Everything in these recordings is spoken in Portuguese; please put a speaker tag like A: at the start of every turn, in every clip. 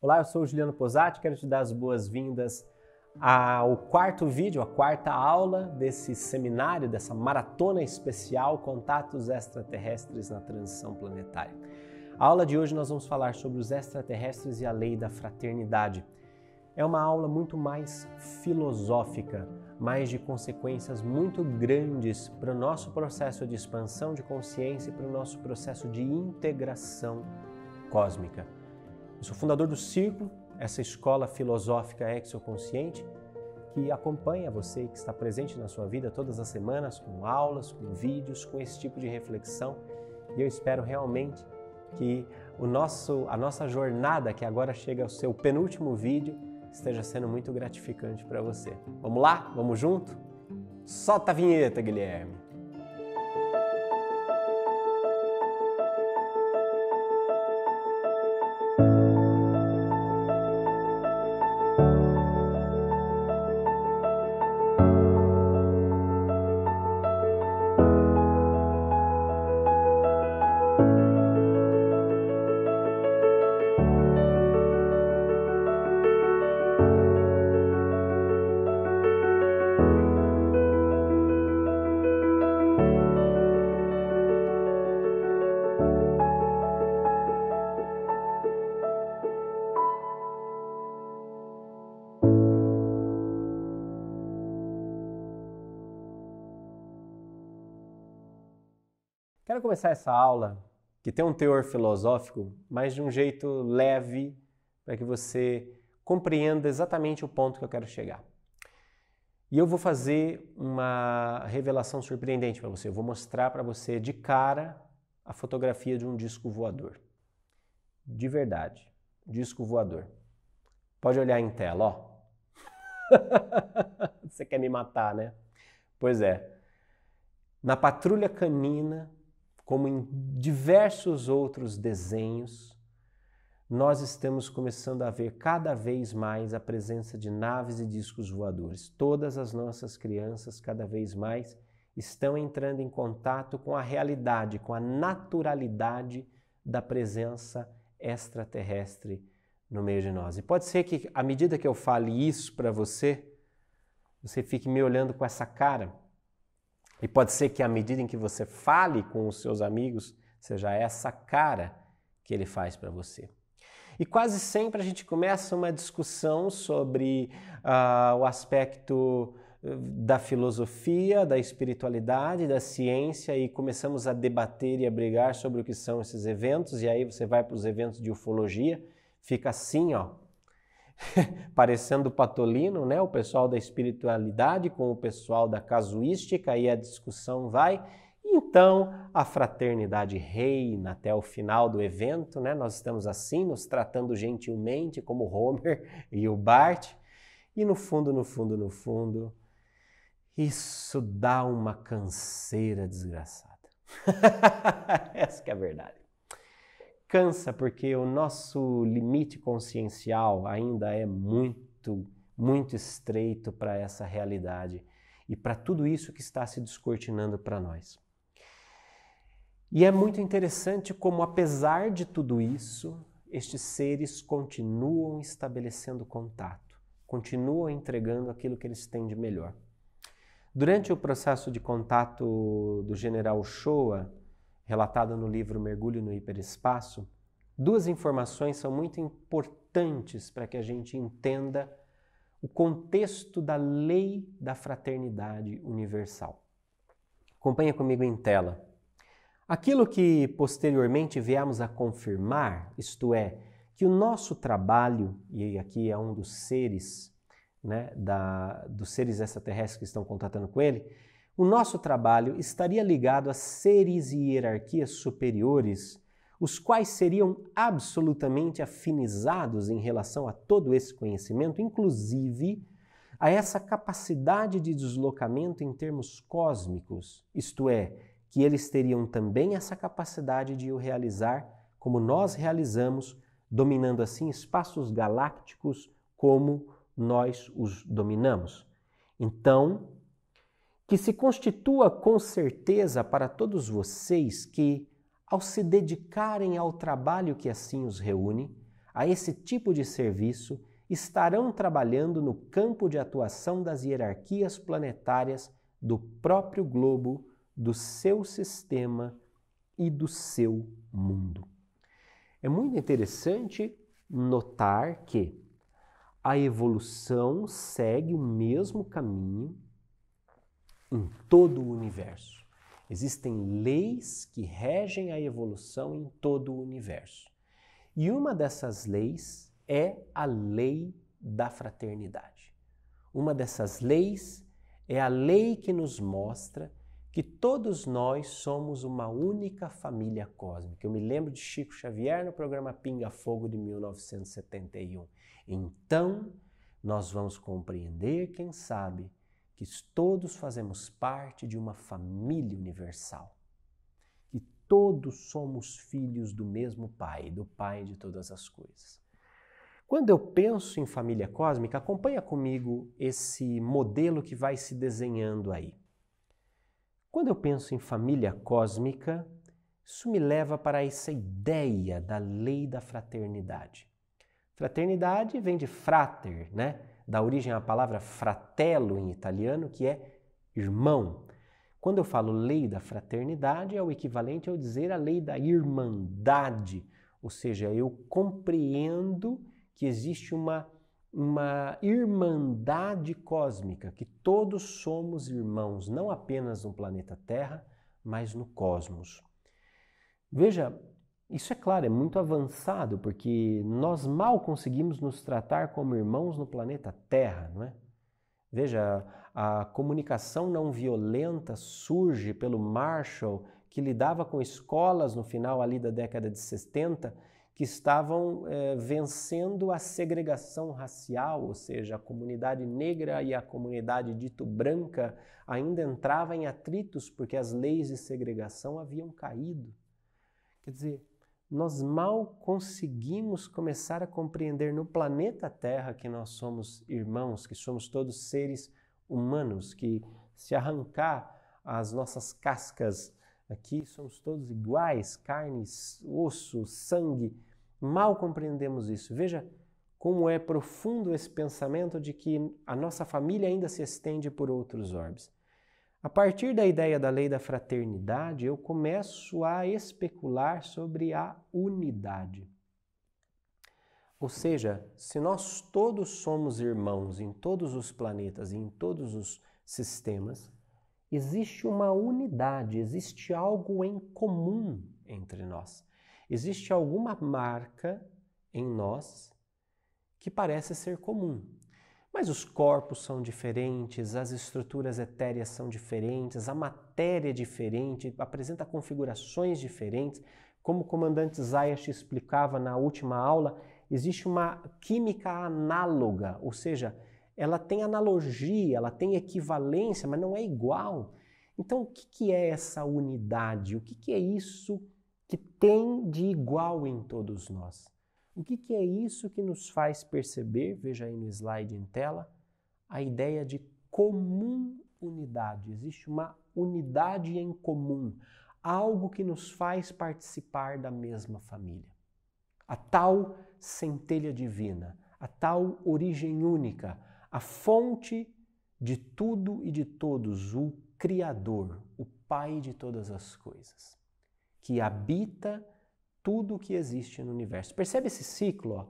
A: Olá, eu sou o Juliano Posati, quero te dar as boas-vindas ao quarto vídeo, a quarta aula desse seminário, dessa maratona especial Contatos Extraterrestres na Transição Planetária. A aula de hoje nós vamos falar sobre os extraterrestres e a lei da fraternidade. É uma aula muito mais filosófica, mais de consequências muito grandes para o nosso processo de expansão de consciência e para o nosso processo de integração cósmica. Eu sou fundador do Círculo, essa escola filosófica exoconsciente que acompanha você que está presente na sua vida todas as semanas com aulas, com vídeos, com esse tipo de reflexão. E eu espero realmente que a nossa jornada, que agora chega ao seu penúltimo vídeo, esteja sendo muito gratificante para você. Vamos lá? Vamos junto? Solta a vinheta, Guilherme! Quero começar essa aula, que tem um teor filosófico, mas de um jeito leve, para que você compreenda exatamente o ponto que eu quero chegar. E eu vou fazer uma revelação surpreendente para você. Eu vou mostrar para você de cara a fotografia de um disco voador. De verdade, disco voador. Pode olhar em tela, ó. Você quer me matar, né? Pois é. Na Patrulha Canina, como em diversos outros desenhos, nós estamos começando a ver cada vez mais a presença de naves e discos voadores. Todas as nossas crianças, cada vez mais, estão entrando em contato com a realidade, com a naturalidade da presença extraterrestre no meio de nós. E pode ser que, à medida que eu fale isso para você, você fique me olhando com essa cara. E pode ser que à medida em que você fale com os seus amigos, seja essa cara que ele faz para você. E quase sempre a gente começa uma discussão sobre o aspecto da filosofia, da espiritualidade, da ciência e começamos a debater e a brigar sobre o que são esses eventos. E aí você vai para os eventos de ufologia, fica assim, ó. Parecendo Patolino, né? O pessoal da espiritualidade com o pessoal da casuística e a discussão vai. Então, a fraternidade reina até o final do evento, né? Nós estamos assim, nos tratando gentilmente como Homer e o Bart. E no fundo, isso dá uma canseira desgraçada. Essa que é a verdade. Cansa porque o nosso limite consciencial ainda é muito estreito para essa realidade e para tudo isso que está se descortinando para nós. E é muito interessante como, apesar de tudo isso, estes seres continuam estabelecendo contato, continuam entregando aquilo que eles têm de melhor. Durante o processo de contato do General Showa, relatado no livro Mergulho no Hiperespaço, duas informações são muito importantes para que a gente entenda o contexto da lei da fraternidade universal. Acompanha comigo em tela. Aquilo que posteriormente viemos a confirmar, isto é, que o nosso trabalho, e aqui é um dos seres, né, dos seres extraterrestres que estão contatando com ele, o nosso trabalho estaria ligado a seres e hierarquias superiores, os quais seriam absolutamente afinizados em relação a todo esse conhecimento, inclusive a essa capacidade de deslocamento em termos cósmicos, isto é, que eles teriam também essa capacidade de o realizar como nós realizamos, dominando assim espaços galácticos como nós os dominamos. Então, que se constitua com certeza para todos vocês que, ao se dedicarem ao trabalho que assim os reúne, a esse tipo de serviço estarão trabalhando no campo de atuação das hierarquias planetárias do próprio globo, do seu sistema e do seu mundo. É muito interessante notar que a evolução segue o mesmo caminho em todo o universo. Existem leis que regem a evolução em todo o universo. E uma dessas leis é a lei da fraternidade. Uma dessas leis é a lei que nos mostra que todos nós somos uma única família cósmica. Eu me lembro de Chico Xavier no programa Pinga Fogo de 1971. Então, nós vamos compreender, quem sabe, que todos fazemos parte de uma família universal. Que todos somos filhos do mesmo Pai, do Pai de todas as coisas. Quando eu penso em família cósmica, acompanha comigo esse modelo que vai se desenhando aí. Quando eu penso em família cósmica, isso me leva para essa ideia da lei da fraternidade. Fraternidade vem de frater, né? Da origem à palavra fratello em italiano, que é irmão. Quando eu falo lei da fraternidade, é o equivalente ao dizer a lei da irmandade, ou seja, eu compreendo que existe uma irmandade cósmica, que todos somos irmãos, não apenas no planeta Terra, mas no cosmos. Veja, isso é claro, é muito avançado, porque nós mal conseguimos nos tratar como irmãos no planeta Terra, não é? Veja, a comunicação não violenta surge pelo Marshall, que lidava com escolas no final ali da década de 70, que estavam vencendo a segregação racial, ou seja, a comunidade negra e a comunidade dito branca ainda entravam em atritos porque as leis de segregação haviam caído. Quer dizer, nós mal conseguimos começar a compreender no planeta Terra que nós somos irmãos, que somos todos seres humanos, que se arrancar as nossas cascas aqui, somos todos iguais, carne, osso, sangue. Mal compreendemos isso. Veja como é profundo esse pensamento de que a nossa família ainda se estende por outros orbes. A partir da ideia da lei da fraternidade, eu começo a especular sobre a unidade. Ou seja, se nós todos somos irmãos em todos os planetas e em todos os sistemas, existe uma unidade, existe algo em comum entre nós. Existe alguma marca em nós que parece ser comum. Mas os corpos são diferentes, as estruturas etéreas são diferentes, a matéria é diferente, apresenta configurações diferentes. Como o comandante Zayas explicava na última aula, existe uma química análoga, ou seja, ela tem analogia, ela tem equivalência, mas não é igual. Então, o que é essa unidade? O que é isso que tem de igual em todos nós? O que é isso que nos faz perceber, veja aí no slide em tela, a ideia de comum unidade. Existe uma unidade em comum, algo que nos faz participar da mesma família. A tal centelha divina, a tal origem única, a fonte de tudo e de todos, o Criador, o Pai de todas as coisas, que habita tudo o que existe no universo. Percebe esse ciclo? Ó?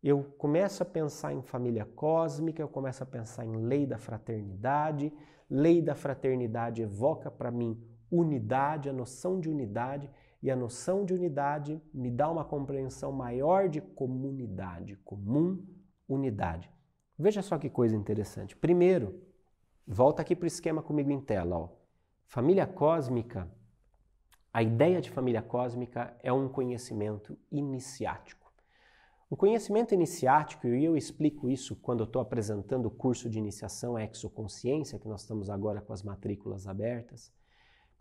A: Eu começo a pensar em família cósmica, eu começo a pensar em lei da fraternidade. Lei da fraternidade evoca para mim unidade, a noção de unidade, e a noção de unidade me dá uma compreensão maior de comunidade, comum, unidade. Veja só que coisa interessante. Primeiro, volta aqui para o esquema comigo em tela. Ó. Família cósmica. A ideia de família cósmica é um conhecimento iniciático. Um conhecimento iniciático, e eu explico isso quando eu estou apresentando o curso de iniciação à exoconsciência, que nós estamos agora com as matrículas abertas.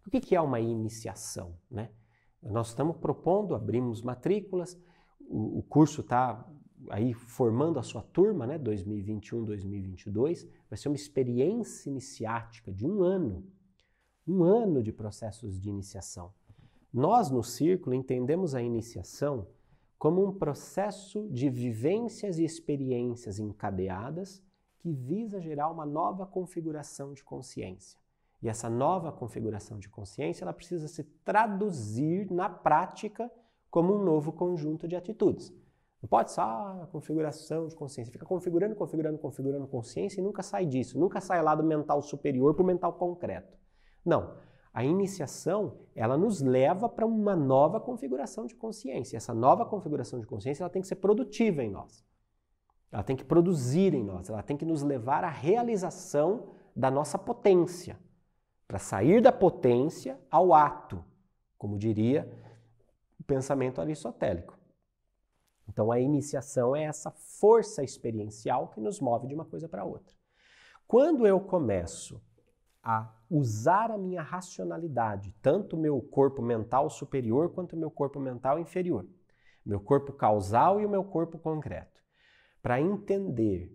A: O que é uma iniciação, né? Nós estamos propondo, abrimos matrículas, o curso está aí formando a sua turma, né? 2021, 2022, vai ser uma experiência iniciática de um ano de processos de iniciação. Nós, no Círculo, entendemos a iniciação como um processo de vivências e experiências encadeadas que visa gerar uma nova configuração de consciência. E essa nova configuração de consciência, ela precisa se traduzir na prática como um novo conjunto de atitudes. Não pode só a configuração de consciência. Fica configurando consciência e nunca sai disso. Nunca sai lá do mental superior para o mental concreto. Não. A iniciação, ela nos leva para uma nova configuração de consciência. Essa nova configuração de consciência, ela tem que ser produtiva em nós. Ela tem que produzir em nós. Ela tem que nos levar à realização da nossa potência. Para sair da potência ao ato, como diria o pensamento aristotélico. Então, a iniciação é essa força experiencial que nos move de uma coisa para outra. Quando eu começo a usar a minha racionalidade, tanto o meu corpo mental superior quanto o meu corpo mental inferior, meu corpo causal e o meu corpo concreto, para entender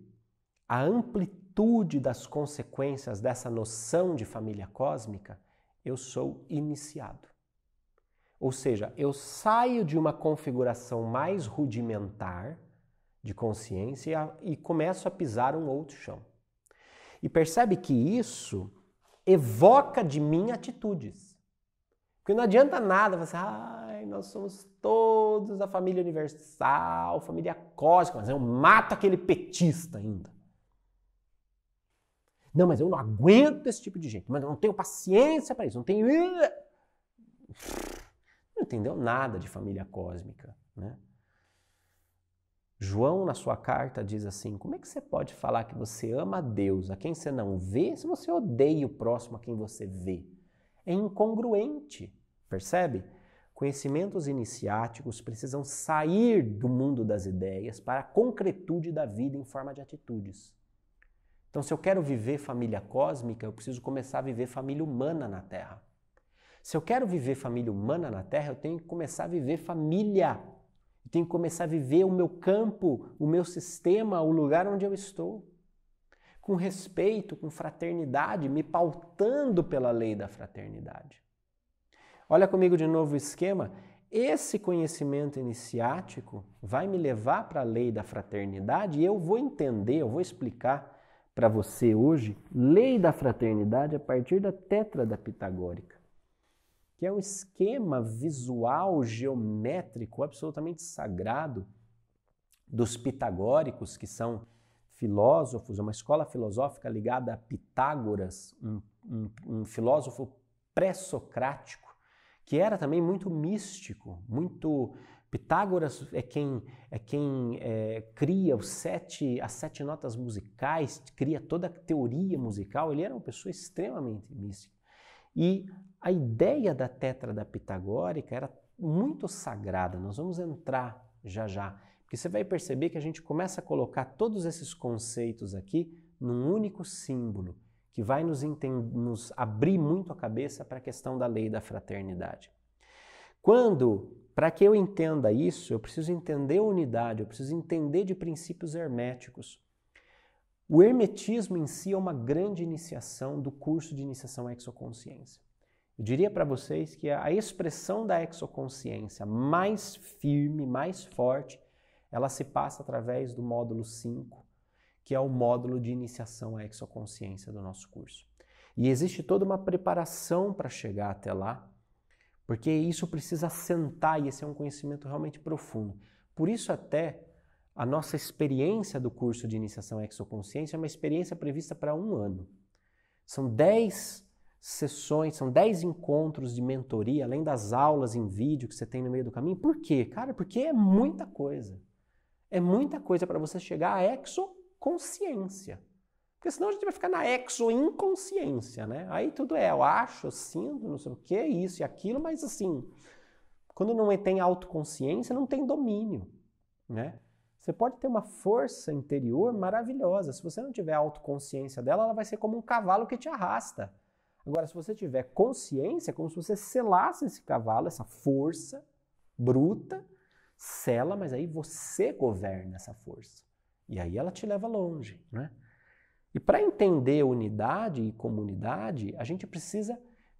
A: a amplitude das consequências dessa noção de família cósmica, eu sou iniciado. Ou seja, eu saio de uma configuração mais rudimentar de consciência e começo a pisar um outro chão. E percebe que isso evoca de mim atitudes. Porque não adianta nada você, nós somos todos a família universal, família cósmica, mas eu mato aquele petista ainda. Não, mas eu não aguento esse tipo de gente, mas eu não tenho paciência para isso, não tenho... Não entendeu nada de família cósmica, né? João, na sua carta, diz assim, como é que você pode falar que você ama a Deus, a quem você não vê, se você odeia o próximo a quem você vê? É incongruente, percebe? Conhecimentos iniciáticos precisam sair do mundo das ideias para a concretude da vida em forma de atitudes. Então, se eu quero viver família cósmica, eu preciso começar a viver família humana na Terra. Se eu quero viver família humana na Terra, eu tenho que começar a viver família. Eu tenho que começar a viver o meu campo, o meu sistema, o lugar onde eu estou. Com respeito, com fraternidade, me pautando pela lei da fraternidade. Olha comigo de novo o esquema. Esse conhecimento iniciático vai me levar para a lei da fraternidade e eu vou entender, eu vou explicar para você hoje lei da fraternidade a partir da tétrada pitagórica, que é um esquema visual, geométrico, absolutamente sagrado dos pitagóricos, que são filósofos, é uma escola filosófica ligada a Pitágoras, um filósofo pré-socrático, que era também muito místico, muito... Pitágoras é quem cria as 7 notas musicais, cria toda a teoria musical, ele era uma pessoa extremamente mística. E a ideia da tétrada pitagórica era muito sagrada, nós vamos entrar já, porque você vai perceber que a gente começa a colocar todos esses conceitos aqui num único símbolo, que vai nos abrir muito a cabeça para a questão da lei da fraternidade. Para que eu entenda isso, eu preciso entender a unidade, eu preciso entender de princípios herméticos. O hermetismo em si é uma grande iniciação do curso de iniciação à exoconsciência. Eu diria para vocês que a expressão da exoconsciência mais firme, mais forte, ela se passa através do módulo 5, que é o módulo de iniciação à exoconsciência do nosso curso. E existe toda uma preparação para chegar até lá, porque isso precisa assentar e esse é um conhecimento realmente profundo. Por isso até a nossa experiência do curso de iniciação à exoconsciência é uma experiência prevista para 1 ano. São 10 sessões, são 10 encontros de mentoria, além das aulas em vídeo que você tem no meio do caminho. Por quê? Cara, porque é muita coisa. É muita coisa para você chegar à exoconsciência. Porque senão a gente vai ficar na exo-inconsciência, né? Aí tudo eu acho, eu sinto, não sei o que, isso e aquilo, mas assim, quando não tem autoconsciência, não tem domínio, né? Você pode ter uma força interior maravilhosa. Se você não tiver autoconsciência dela, ela vai ser como um cavalo que te arrasta. Agora, se você tiver consciência, é como se você selasse esse cavalo, essa força bruta, sela, mas aí você governa essa força. E aí ela te leva longe, né? E para entender unidade e comunidade, a gente precisa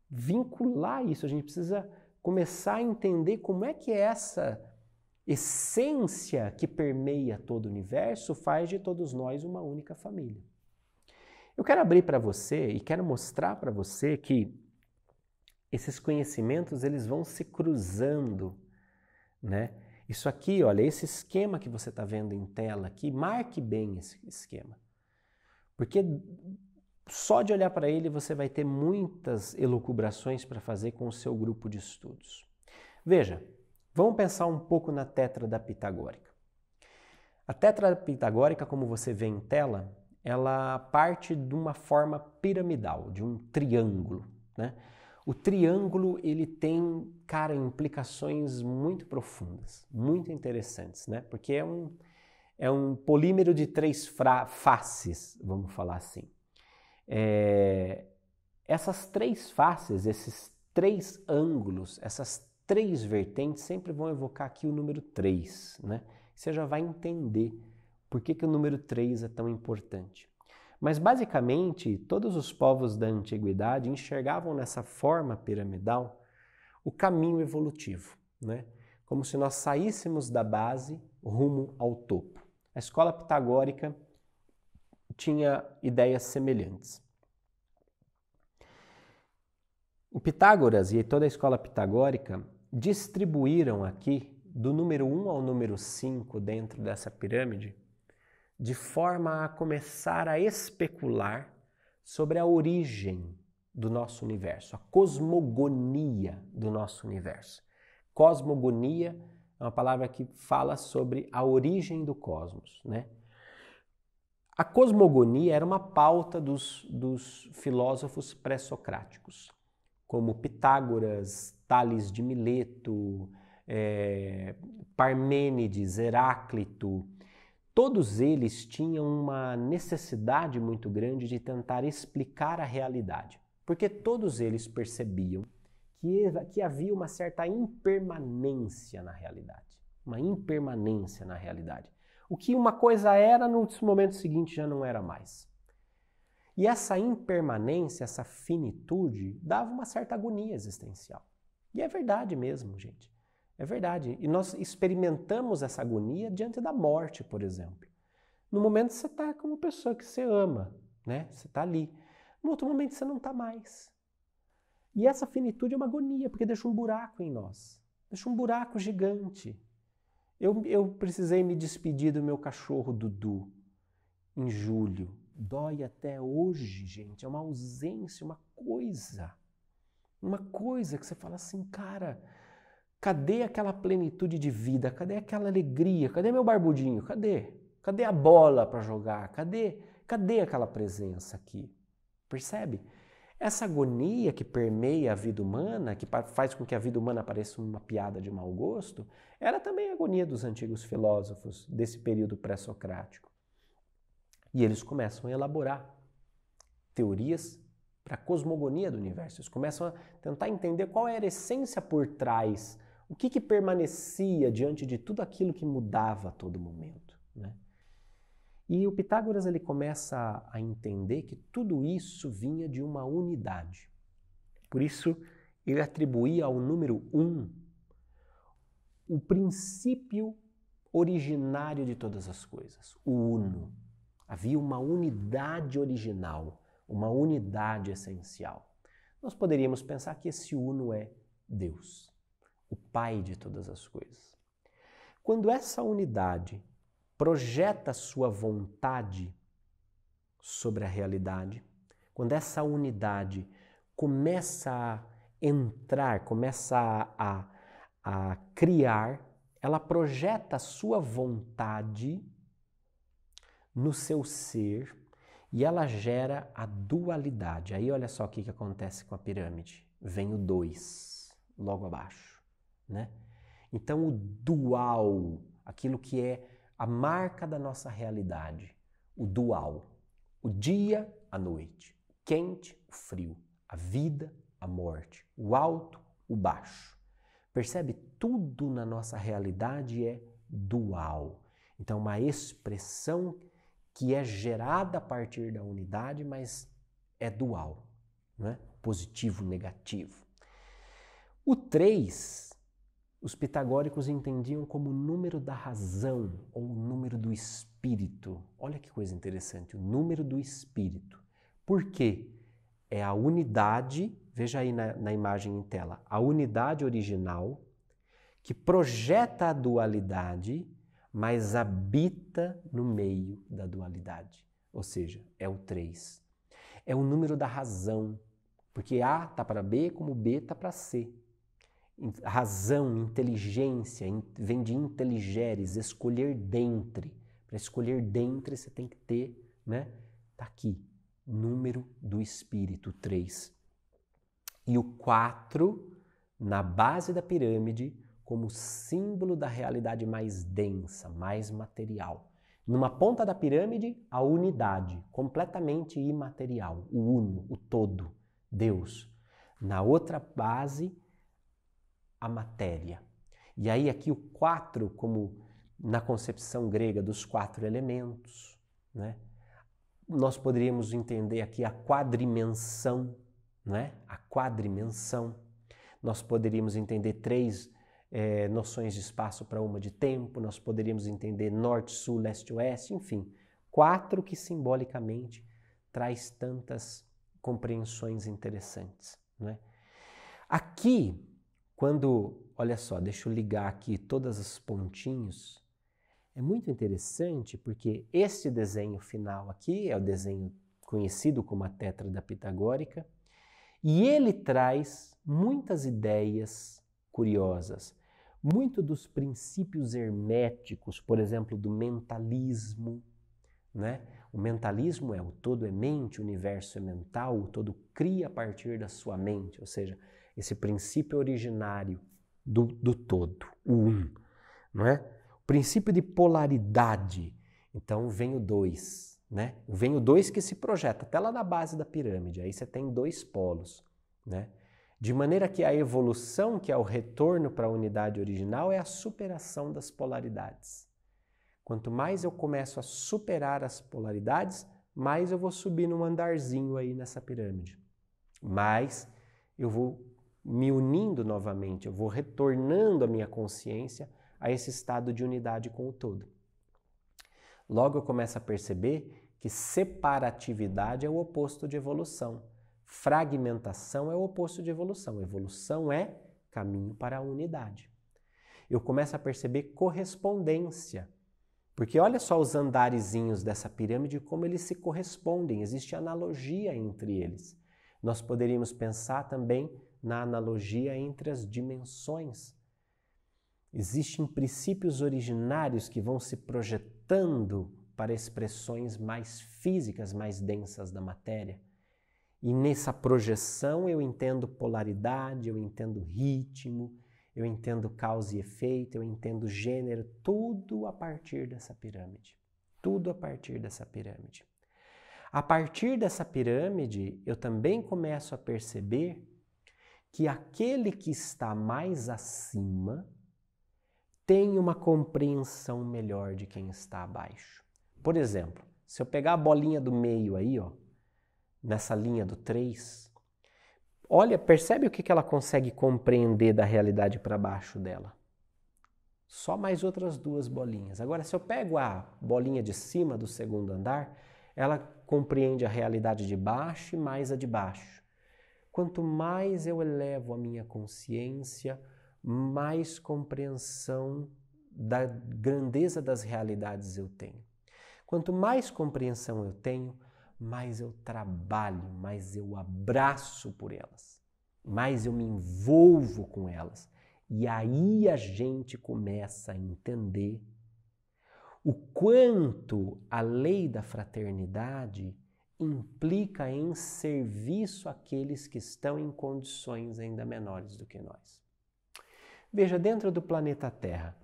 A: vincular isso, a gente precisa começar a entender como é que é essência que permeia todo o universo faz de todos nós uma única família. Eu quero abrir para você e quero mostrar para você que esses conhecimentos eles vão se cruzando, né? Isso aqui, olha, esse esquema que você está vendo em tela aqui, marque bem esse esquema. Porque só de olhar para ele você vai ter muitas elucubrações para fazer com o seu grupo de estudos. Veja, vamos pensar um pouco na tétrada pitagórica. A tétrada pitagórica, como você vê em tela, ela parte de uma forma piramidal, de um triângulo, né? O triângulo, ele tem, cara, implicações muito profundas, muito interessantes, né? Porque é um polímero de 3 faces, vamos falar assim. Essas 3 faces, esses 3 ângulos, essas 3 vertentes sempre vão evocar aqui o número 3, né? Você já vai entender por que o número 3 é tão importante. Mas, basicamente, todos os povos da antiguidade enxergavam nessa forma piramidal o caminho evolutivo, né? Como se nós saíssemos da base rumo ao topo. A escola pitagórica tinha ideias semelhantes. O Pitágoras e toda a escola pitagórica distribuíram aqui, do número 1 ao número 5 dentro dessa pirâmide, de forma a começar a especular sobre a origem do nosso universo, a cosmogonia do nosso universo. Cosmogonia é uma palavra que fala sobre a origem do cosmos, né? A cosmogonia era uma pauta dos filósofos pré-socráticos, como Pitágoras, Tales de Mileto, Parmênides, Heráclito. Todos eles tinham uma necessidade muito grande de tentar explicar a realidade, porque todos eles percebiam que havia uma certa impermanência na realidade. Uma impermanência na realidade. O que uma coisa era, no momento seguinte já não era mais. E essa impermanência, essa finitude, dava uma certa agonia existencial. E é verdade mesmo, gente. É verdade. E nós experimentamos essa agonia diante da morte, por exemplo. No momento você está com uma pessoa que você ama, né? Você está ali. No outro momento você não está mais. E essa finitude é uma agonia, porque deixa um buraco em nós. Deixa um buraco gigante. Eu precisei me despedir do meu cachorro Dudu em julho. Dói até hoje, gente. É uma ausência, uma coisa. Uma coisa que você fala assim, cara, cadê aquela plenitude de vida? Cadê aquela alegria? Cadê meu barbudinho? Cadê? Cadê a bola para jogar? Cadê aquela presença aqui? Percebe? Essa agonia que permeia a vida humana, que faz com que a vida humana pareça uma piada de mau gosto, era também a agonia dos antigos filósofos desse período pré-socrático. E eles começam a elaborar teorias para a cosmogonia do universo. Eles começam a tentar entender qual era a essência por trás, o que permanecia diante de tudo aquilo que mudava a todo momento, né? E o Pitágoras ele começa a entender que tudo isso vinha de uma unidade. Por isso, ele atribuía ao número 1 o princípio originário de todas as coisas, o uno. Havia uma unidade original, uma unidade essencial. Nós poderíamos pensar que esse uno é Deus, o Pai de todas as coisas. Quando essa unidade projeta sua vontade sobre a realidade, quando essa unidade começa a entrar, começa a criar, ela projeta a sua vontade no seu ser e ela gera a dualidade. Aí olha só o que acontece com a pirâmide. Vem o 2 logo abaixo, né? Então o dual, aquilo que é a marca da nossa realidade, o dual, o dia, a noite, o quente, o frio, a vida, a morte, o alto, o baixo. Percebe? Tudo na nossa realidade é dual. Então, uma expressão que é gerada a partir da unidade, mas é dual, né? Positivo, negativo. O 3 os pitagóricos entendiam como o número da razão ou o número do espírito. Olha que coisa interessante, o número do espírito. Por quê? É a unidade, veja aí na imagem em tela, a unidade original que projeta a dualidade, mas habita no meio da dualidade. Ou seja, é o 3. É o número da razão, porque A está para B como B está para C. Razão, inteligência, vem de inteligeres, escolher dentre. Para escolher dentre você tem que ter, né? Está aqui, número do espírito, 3. E o 4, na base da pirâmide, como símbolo da realidade mais densa, mais material. Numa ponta da pirâmide, a unidade, completamente imaterial, o uno, o todo, Deus. Na outra base, a matéria. E aí aqui o 4, como na concepção grega dos 4 elementos, né? Nós poderíamos entender aqui a quadrimensão, né? A quadrimensão. Nós poderíamos entender 3 noções de espaço para uma de tempo, nós poderíamos entender norte, sul, leste, oeste, enfim. 4 que simbolicamente traz tantas compreensões interessantes, né? Aqui, quando, olha só, deixa eu ligar aqui todos os pontinhos, é muito interessante porque este desenho final aqui é o desenho conhecido como a tétrada pitagórica e ele traz muitas ideias curiosas, muito dos princípios herméticos, por exemplo, do mentalismo, né? O mentalismo é o todo é mente, o universo é mental, o todo cria a partir da sua mente, ou seja, esse princípio originário do todo, o um, não é? O princípio de polaridade, então vem o 2, né? Vem o 2 que se projeta até lá na base da pirâmide, aí você tem 2 polos, né? De maneira que a evolução, que é o retorno para a unidade original, é a superação das polaridades. Quanto mais eu começo a superar as polaridades, mais eu vou subir num andarzinho aí nessa pirâmide. Mais eu vou me unindo novamente, eu vou retornando a minha consciência a esse estado de unidade com o todo. Logo eu começo a perceber que separatividade é o oposto de evolução. Fragmentação é o oposto de evolução. Evolução é caminho para a unidade. Eu começo a perceber correspondência. Porque olha só os andarezinhos dessa pirâmide, como eles se correspondem, existe analogia entre eles. Nós poderíamos pensar também na analogia entre as dimensões. Existem princípios originários que vão se projetando para expressões mais físicas, mais densas da matéria. E nessa projeção eu entendo polaridade, eu entendo ritmo, eu entendo causa e efeito, eu entendo gênero, tudo a partir dessa pirâmide. Tudo a partir dessa pirâmide. A partir dessa pirâmide, eu também começo a perceber que aquele que está mais acima tem uma compreensão melhor de quem está abaixo. Por exemplo, se eu pegar a bolinha do meio aí, ó, nessa linha do 3, olha, percebe o que ela consegue compreender da realidade para baixo dela? Só mais outras 2 bolinhas. Agora, se eu pego a bolinha de cima do segundo andar, ela compreende a realidade de baixo e mais a de baixo. Quanto mais eu elevo a minha consciência, mais compreensão da grandeza das realidades eu tenho. Quanto mais compreensão eu tenho, mais eu trabalho, mais eu abraço por elas, mais eu me envolvo com elas. E aí a gente começa a entender o quanto a lei da fraternidade implica em serviço àqueles que estão em condições ainda menores do que nós. Veja, dentro do planeta Terra,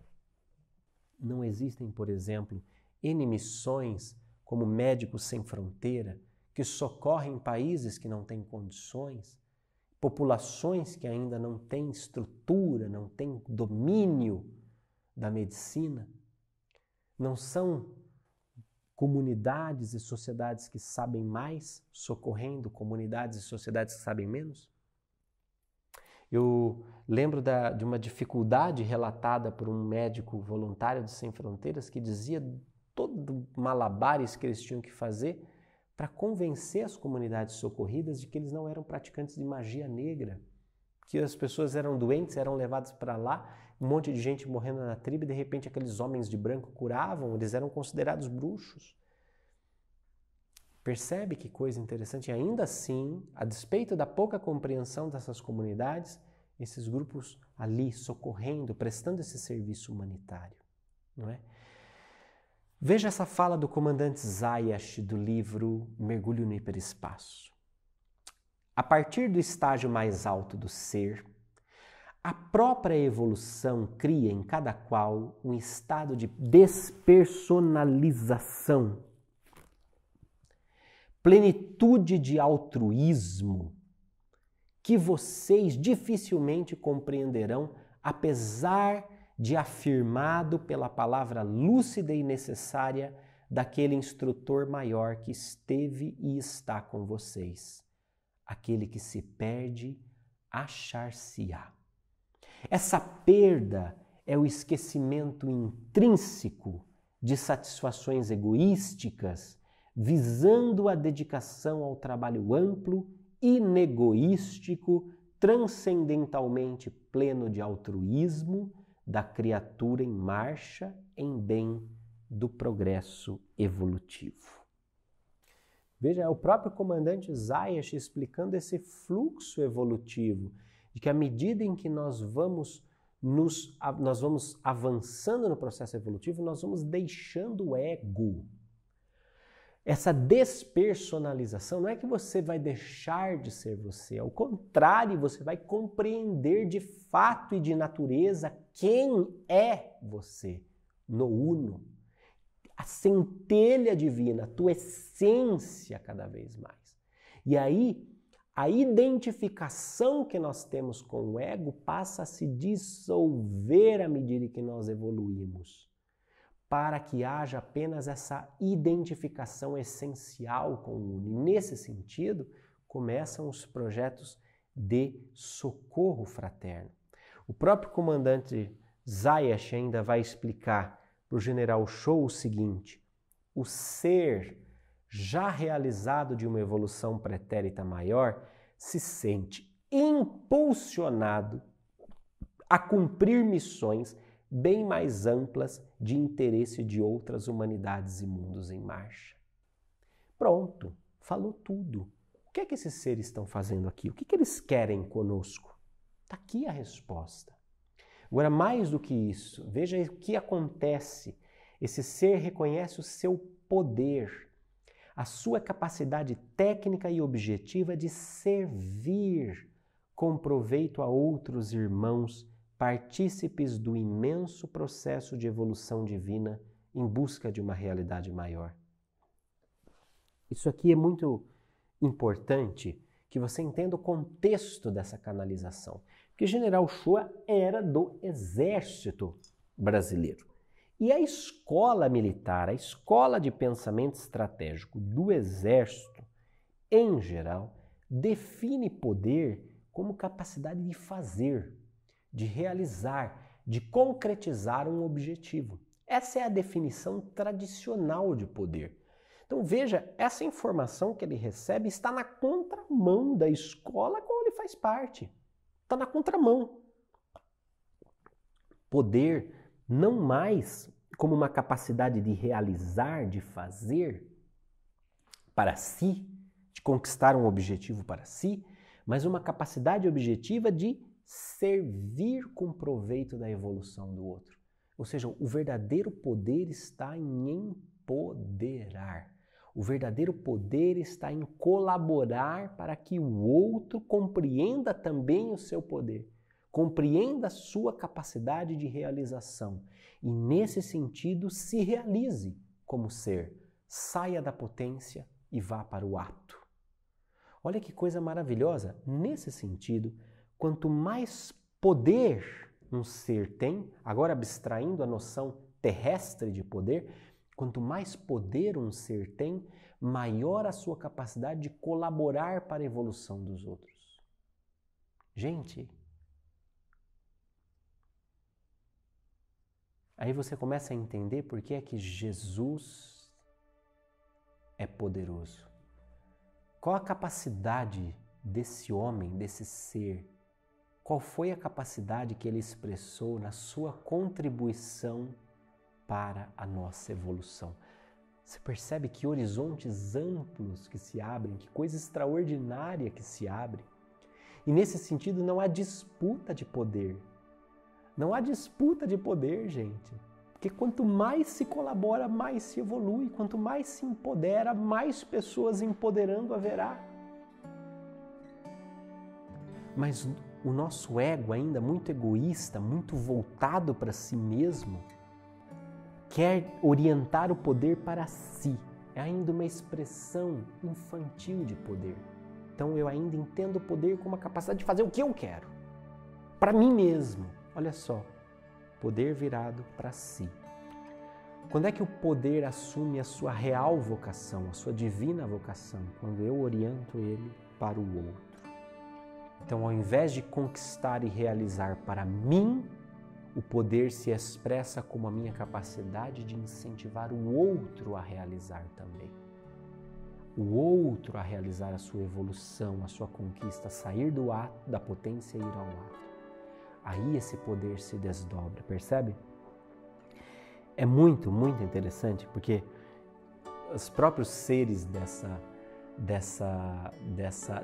A: não existem, por exemplo, N missões como Médicos Sem Fronteira, que socorrem países que não têm condições, populações que ainda não têm estrutura, não têm domínio da medicina. Não são comunidades e sociedades que sabem mais, socorrendo comunidades e sociedades que sabem menos? Eu lembro de uma dificuldade relatada por um médico voluntário de Sem Fronteiras que dizia todo malabares que eles tinham que fazer para convencer as comunidades socorridas de que eles não eram praticantes de magia negra, que as pessoas eram doentes, eram levadas para lá, um monte de gente morrendo na tribo e de repente aqueles homens de branco curavam, eles eram considerados bruxos. Percebe que coisa interessante? E ainda assim, a despeito da pouca compreensão dessas comunidades, esses grupos ali socorrendo, prestando esse serviço humanitário, não é? Veja essa fala do comandante Zayas do livro Mergulho no Hiperespaço. A partir do estágio mais alto do ser, a própria evolução cria em cada qual um estado de despersonalização, plenitude de altruísmo, que vocês dificilmente compreenderão, apesar de afirmado pela palavra lúcida e necessária daquele instrutor maior que esteve e está com vocês. Aquele que se perde, achar-se-á. Essa perda é o esquecimento intrínseco de satisfações egoísticas, visando a dedicação ao trabalho amplo, inegoístico, transcendentalmente pleno de altruísmo da criatura em marcha em bem do progresso evolutivo. Veja, é o próprio comandante Zayas explicando esse fluxo evolutivo, de que à medida em que nós vamos avançando no processo evolutivo, nós vamos deixando o ego. Essa despersonalização não é que você vai deixar de ser você, ao contrário, você vai compreender de fato e de natureza quem é você no uno. A centelha divina, a tua essência cada vez mais. E aí, a identificação que nós temos com o ego passa a se dissolver à medida que nós evoluímos, para que haja apenas essa identificação essencial com o uno. E nesse sentido, começam os projetos de socorro fraterno. O próprio comandante Zayas ainda vai explicar para o general Shou o seguinte: o ser já realizado de uma evolução pretérita maior se sente impulsionado a cumprir missões bem mais amplas de interesse de outras humanidades e mundos em marcha. Pronto, falou tudo. O que é que esses seres estão fazendo aqui? O que eles querem conosco? Está aqui a resposta. Agora, mais do que isso, veja o que acontece. Esse ser reconhece o seu poder, a sua capacidade técnica e objetiva de servir com proveito a outros irmãos, partícipes do imenso processo de evolução divina em busca de uma realidade maior. Isso aqui é muito importante que você entenda o contexto dessa canalização. Porque General Shua era do Exército Brasileiro. E a escola militar, a escola de pensamento estratégico do Exército, em geral, define poder como capacidade de fazer, de realizar, de concretizar um objetivo. Essa é a definição tradicional de poder. Então veja, essa informação que ele recebe está na contramão da escola a qual ele faz parte. Está na contramão. Poder não mais como uma capacidade de realizar, de fazer para si, de conquistar um objetivo para si, mas uma capacidade objetiva de servir com proveito da evolução do outro. Ou seja, o verdadeiro poder está em empoderar. O verdadeiro poder está em colaborar para que o outro compreenda também o seu poder, compreenda a sua capacidade de realização e, nesse sentido, se realize como ser, saia da potência e vá para o ato. Olha que coisa maravilhosa! Nesse sentido, quanto mais poder um ser tem, agora abstraindo a noção terrestre de poder, quanto mais poder um ser tem, maior a sua capacidade de colaborar para a evolução dos outros. Gente, Aí você começa a entender por que é que Jesus é poderoso. Qual a capacidade desse homem, desse ser? Qual foi a capacidade que ele expressou na sua contribuição para a nossa evolução? Você percebe que horizontes amplos que se abrem, que coisa extraordinária que se abre. E nesse sentido não há disputa de poder. Não há disputa de poder, gente. Porque quanto mais se colabora, mais se evolui. Quanto mais se empodera, mais pessoas empoderando haverá. Mas o nosso ego, ainda muito egoísta, muito voltado para si mesmo, quer orientar o poder para si. É ainda uma expressão infantil de poder. Então eu ainda entendo o poder como a capacidade de fazer o que eu quero, para mim mesmo. Olha só, poder virado para si. Quando é que o poder assume a sua real vocação, a sua divina vocação? Quando eu oriento ele para o outro. Então, ao invés de conquistar e realizar para mim, o poder se expressa como a minha capacidade de incentivar o outro a realizar também. O outro a realizar a sua evolução, a sua conquista, sair do ato, da potência e ir ao ato. Aí esse poder se desdobra, percebe? É muito, muito interessante, porque os próprios seres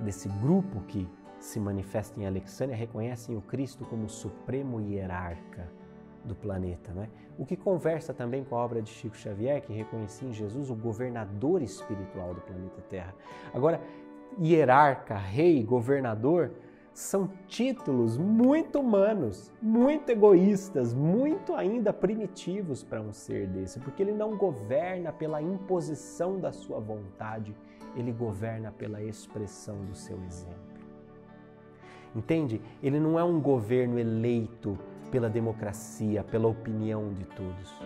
A: desse grupo que se manifesta em Alexandria reconhecem o Cristo como o supremo hierarca do planeta, né? O que conversa também com a obra de Chico Xavier, que reconhecia em Jesus o governador espiritual do planeta Terra. Agora, hierarca, rei, governador, são títulos muito humanos, muito egoístas, muito ainda primitivos para um ser desse, porque ele não governa pela imposição da sua vontade, ele governa pela expressão do seu exemplo. Entende? Ele não é um governo eleito pela democracia, pela opinião de todos.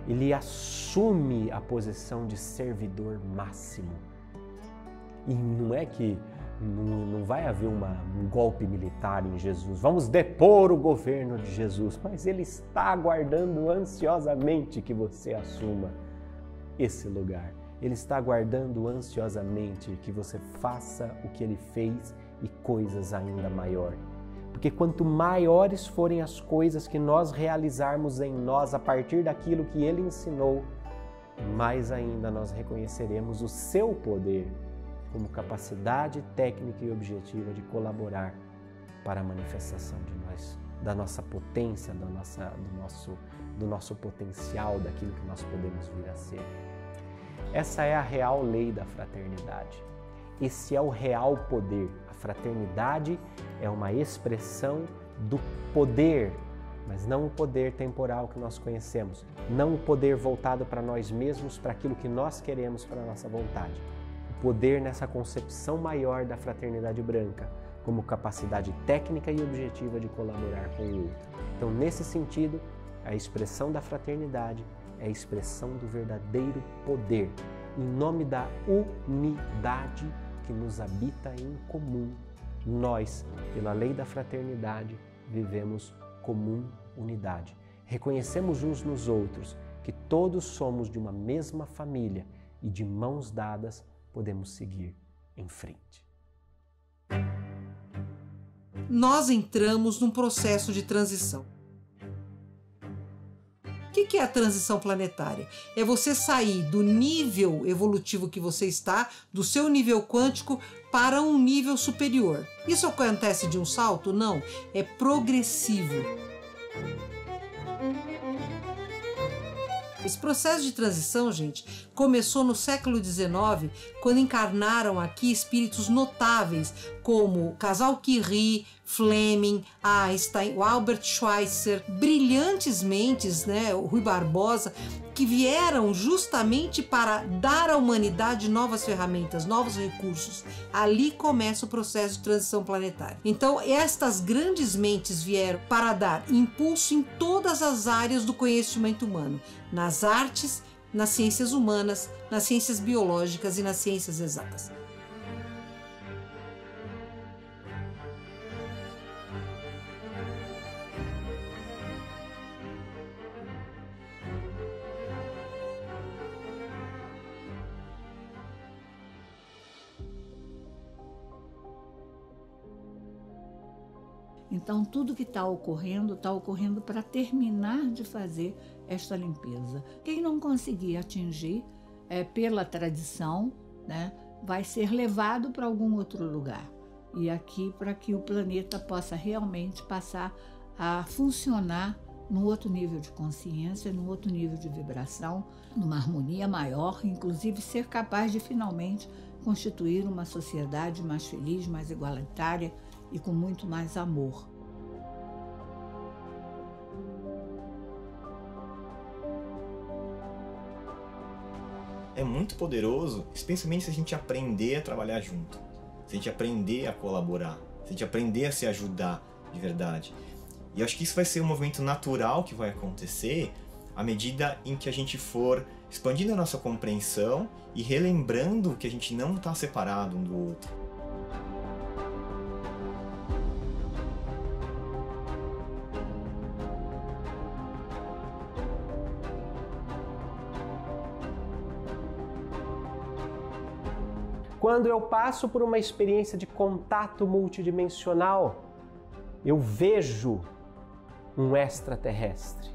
A: Ele assume a posição de servidor máximo. E não é que não vai haver um golpe militar em Jesus. Vamos depor o governo de Jesus. Mas ele está aguardando ansiosamente que você assuma esse lugar. Ele está aguardando ansiosamente que você faça o que ele fez e coisas ainda maiores. Porque quanto maiores forem as coisas que nós realizarmos em nós a partir daquilo que ele ensinou, mais ainda nós reconheceremos o seu poder como capacidade técnica e objetiva de colaborar para a manifestação de nós, da nossa potência, do nosso potencial, daquilo que nós podemos vir a ser. Essa é a real lei da fraternidade. Esse é o real poder. A fraternidade é uma expressão do poder, mas não o poder temporal que nós conhecemos, não o poder voltado para nós mesmos, para aquilo que nós queremos, para a nossa vontade. O poder nessa concepção maior da fraternidade branca, como capacidade técnica e objetiva de colaborar com o outro. Então, nesse sentido, a expressão da fraternidade é a expressão do verdadeiro poder, em nome da unidade que nos habita em comum. Nós, pela lei da fraternidade, vivemos comum unidade. Reconhecemos uns nos outros que todos somos de uma mesma família e de mãos dadas podemos seguir em frente.
B: Nós entramos num processo de transição. O que é a transição planetária? É você sair do nível evolutivo que você está, do seu nível quântico, para um nível superior. Isso acontece de um salto? Não, é progressivo. Esse processo de transição, gente, começou no século XIX, quando encarnaram aqui espíritos notáveis, como o casal Curie, Fleming, Einstein, o Albert Schweitzer, brilhantes mentes, né, o Rui Barbosa, que vieram justamente para dar à humanidade novas ferramentas, novos recursos. Ali começa o processo de transição planetária. Então, estas grandes mentes vieram para dar impulso em todas as áreas do conhecimento humano, nas artes, nas ciências humanas, nas ciências biológicas e nas ciências exatas.
C: Então, tudo que está ocorrendo para terminar de fazer esta limpeza. Quem não conseguir atingir pela tradição, né, vai ser levado para algum outro lugar. E aqui, para que o planeta possa realmente passar a funcionar num outro nível de consciência, num outro nível de vibração, numa harmonia maior, inclusive ser capaz de finalmente constituir uma sociedade mais feliz, mais igualitária e com muito mais amor.
D: É muito poderoso, especialmente se a gente aprender a trabalhar junto, se a gente aprender a colaborar, se a gente aprender a se ajudar de verdade. E eu acho que isso vai ser um movimento natural que vai acontecer à medida em que a gente for expandindo a nossa compreensão e relembrando que a gente não está separado um do outro.
A: Quando eu passo por uma experiência de contato multidimensional, eu vejo um extraterrestre,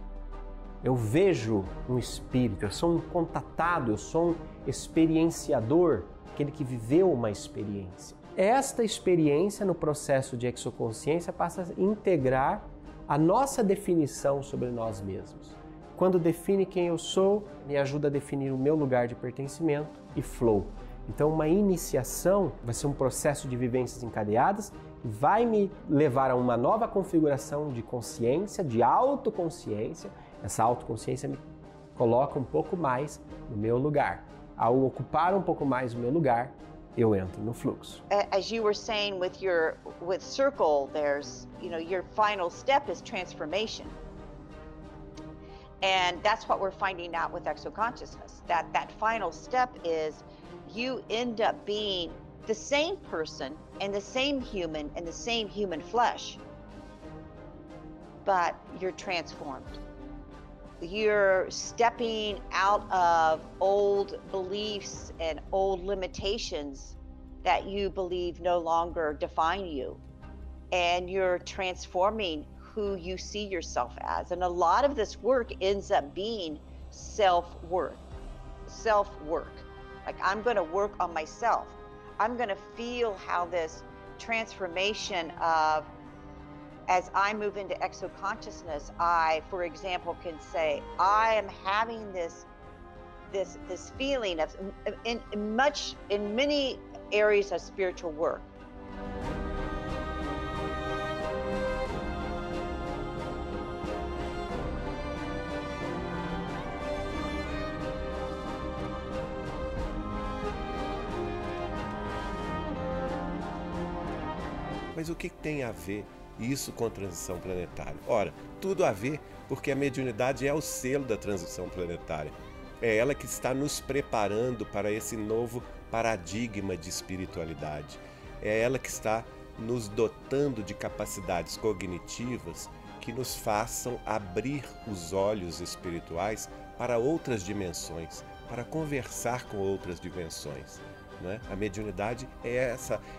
A: eu vejo um espírito, eu sou um contatado, eu sou um experienciador, aquele que viveu uma experiência. Esta experiência no processo de exoconsciência passa a integrar a nossa definição sobre nós mesmos. Quando define quem eu sou, me ajuda a definir o meu lugar de pertencimento e flow. Então, uma iniciação vai ser um processo de vivências encadeadas e vai me levar a uma nova configuração de consciência, de autoconsciência. Essa autoconsciência me coloca um pouco mais no meu lugar. Ao ocupar um pouco mais o meu lugar, eu entro no fluxo.
E: As you were saying with circle, there's, your final step is transformation. And that's what we're finding out with exoconsciousness. That final step is you end up being the same person and the same human and the same human flesh, but you're transformed. You're stepping out of old beliefs and old limitations that you believe no longer define you, and you're transforming who you see yourself as. And a lot of this work ends up being self-work. Like, I'm going to work on myself. I'm going to feel how this transformation of, as I move into exoconsciousness, I, for example, can say, I am having this feeling of, in many areas of spiritual work.
F: Mas o que tem a ver isso com a transição planetária? Ora, tudo a ver, porque a mediunidade é o selo da transição planetária. É ela que está nos preparando para esse novo paradigma de espiritualidade. É ela que está nos dotando de capacidades cognitivas que nos façam abrir os olhos espirituais para outras dimensões, para conversar com outras dimensões. Né? A mediunidade é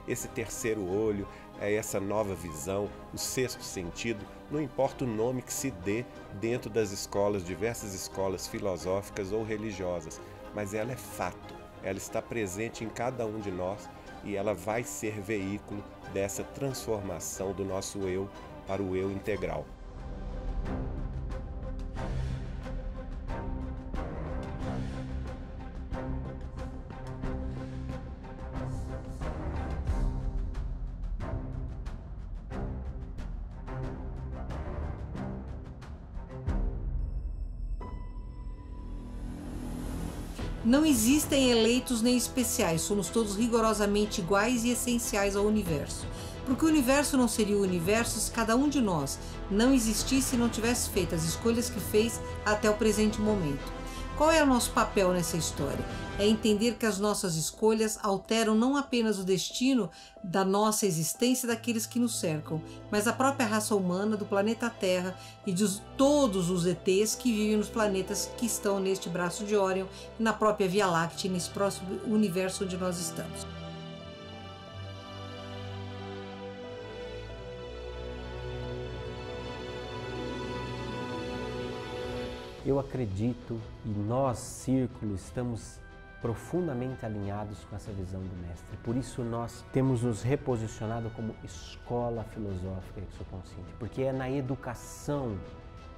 F: esse terceiro olho, é essa nova visão, o sexto sentido, não importa o nome que se dê dentro das escolas, diversas escolas filosóficas ou religiosas, mas ela é fato, ela está presente em cada um de nós e ela vai ser veículo dessa transformação do nosso eu para o eu integral.
B: Não existem eleitos nem especiais, somos todos rigorosamente iguais e essenciais ao universo. Porque o universo não seria o universo se cada um de nós não existisse e não tivesse feito as escolhas que fez até o presente momento. Qual é o nosso papel nessa história? É entender que as nossas escolhas alteram não apenas o destino da nossa existência e daqueles que nos cercam, mas a própria raça humana do planeta Terra e de todos os ETs que vivem nos planetas que estão neste braço de Órion e na própria Via Láctea, nesse próximo universo onde nós estamos.
A: Eu acredito e nós, Círculo, estamos profundamente alinhados com essa visão do Mestre. Por isso nós temos nos reposicionado como escola filosófica exoconsciente, porque é na educação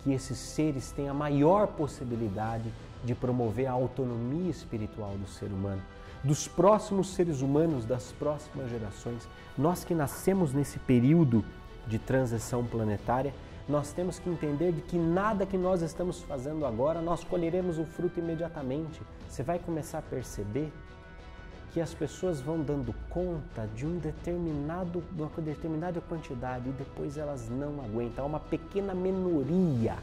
A: que esses seres têm a maior possibilidade de promover a autonomia espiritual do ser humano, dos próximos seres humanos, das próximas gerações. Nós que nascemos nesse período de transição planetária, nós temos que entender de que nada que nós estamos fazendo agora, nós colheremos o fruto imediatamente. Você vai começar a perceber que as pessoas vão dando conta de uma determinada quantidade e depois elas não aguentam. Há uma pequena minoria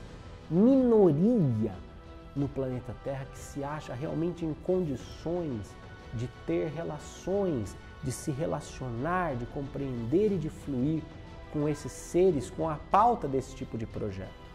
A: no planeta Terra que se acha realmente em condições de ter relações, de se relacionar, de compreender e de fluir com esses seres, com a pauta desse tipo de projeto.